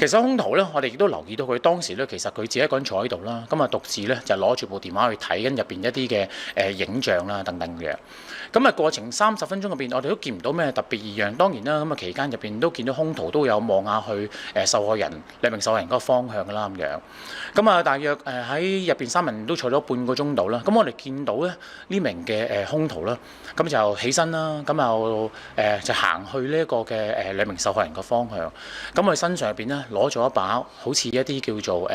其實兇徒咧，我哋亦都留意到佢當時咧，其實佢自己一個人坐喺度啦，咁啊獨自咧就攞住部電話去睇緊入邊一啲嘅影像啦等等嘅。咁啊過程30分鐘入邊，我哋都見唔到咩特別異樣。當然啦，咁啊期間入邊都見到兇徒都有望下去受害人2名受害人嗰個方向啦咁樣。咁啊大約喺入邊3人都坐咗半個鐘度啦。咁我哋見到咧呢名嘅兇徒啦，咁就起身啦，咁又就行去呢一個嘅2名受害人個方向。咁佢身上入邊咧攞咗一把好似一啲叫做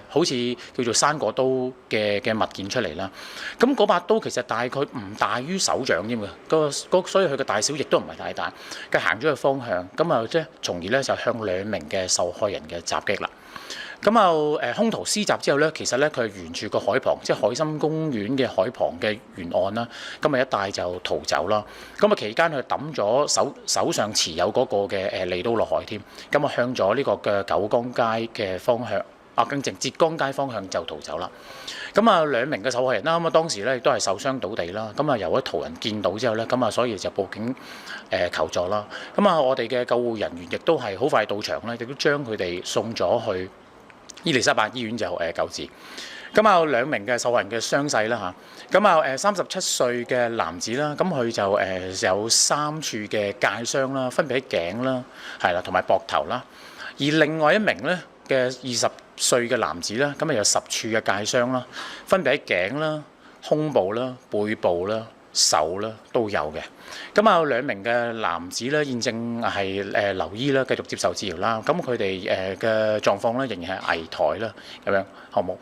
好似叫做生果刀嘅物件出嚟啦。咁嗰把刀其實大概唔大於手掌添嘅，所以佢嘅大小亦都唔係太大。佢行咗個方向，咁啊即係從而咧就向2名嘅受害人嘅襲擊啦。咁啊兇徒施襲之後咧，其實咧佢係沿住個海旁，即係海心公園嘅海旁嘅沿岸啦，咁啊一帶就逃走啦。咁啊期間佢抌咗手上持有嗰個嘅利刀落海添，咁啊向咗呢個嘅九江街嘅方向，更正浙江街方向就逃走啦。咁啊2名嘅受害人啦，咁啊當時咧亦都係受傷倒地啦。咁啊由一途人見到之後咧，咁啊所以就報警求助啦。咁啊我哋嘅救護人員亦都係好快到場咧，亦都將佢哋送咗去伊利沙伯醫院就救治。咁啊2名嘅受害人嘅傷勢啦嚇，咁啊37歲嘅男子啦，咁佢就有3處嘅界傷啦，分別喺頸啦，係啦，同埋膊頭啦。而另外一名咧嘅20歲嘅男子啦，咁啊有10處嘅界傷啦，分別喺頸啦、胸部啦、背部啦、手啦都有嘅。咁啊2名嘅男子咧，現正係留醫啦，繼續接受治療啦。咁佢哋嘅狀況咧仍然係危殆啦，咁樣好冇？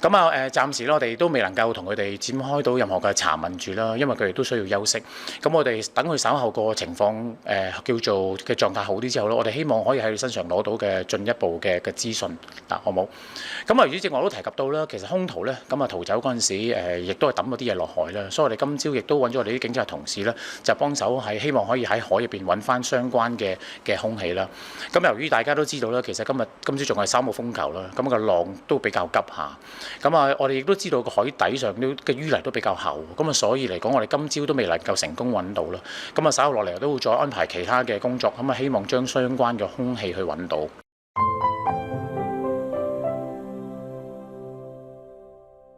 咁啊暫時咧我哋都未能夠同佢哋展開到任何嘅查問住啦，因為佢哋都需要休息。咁我哋等佢稍後個情況叫做嘅狀態好啲之後咧，我哋希望可以喺佢身上攞到嘅進一步嘅資訊嗱，好冇？咁啊，如正我都提及到啦，其實兇徒咧咁啊逃走嗰陣時亦都係抌咗啲嘢落海啦，所以我哋今朝亦都揾咗我哋啲警察同事咧，就幫手係希望可以喺海入邊揾翻相關嘅兇器啦。咁由於大家都知道啦，其實今朝仲係3號風球啦，咁個浪都比較急下。咁啊，我哋亦都知道個海底上嘅淤泥都比較厚，咁啊，所以嚟講，我哋今朝都未能夠成功揾到啦。咁啊，稍後落嚟都會再安排其他嘅工作，咁啊，希望將相關嘅兇器去揾到。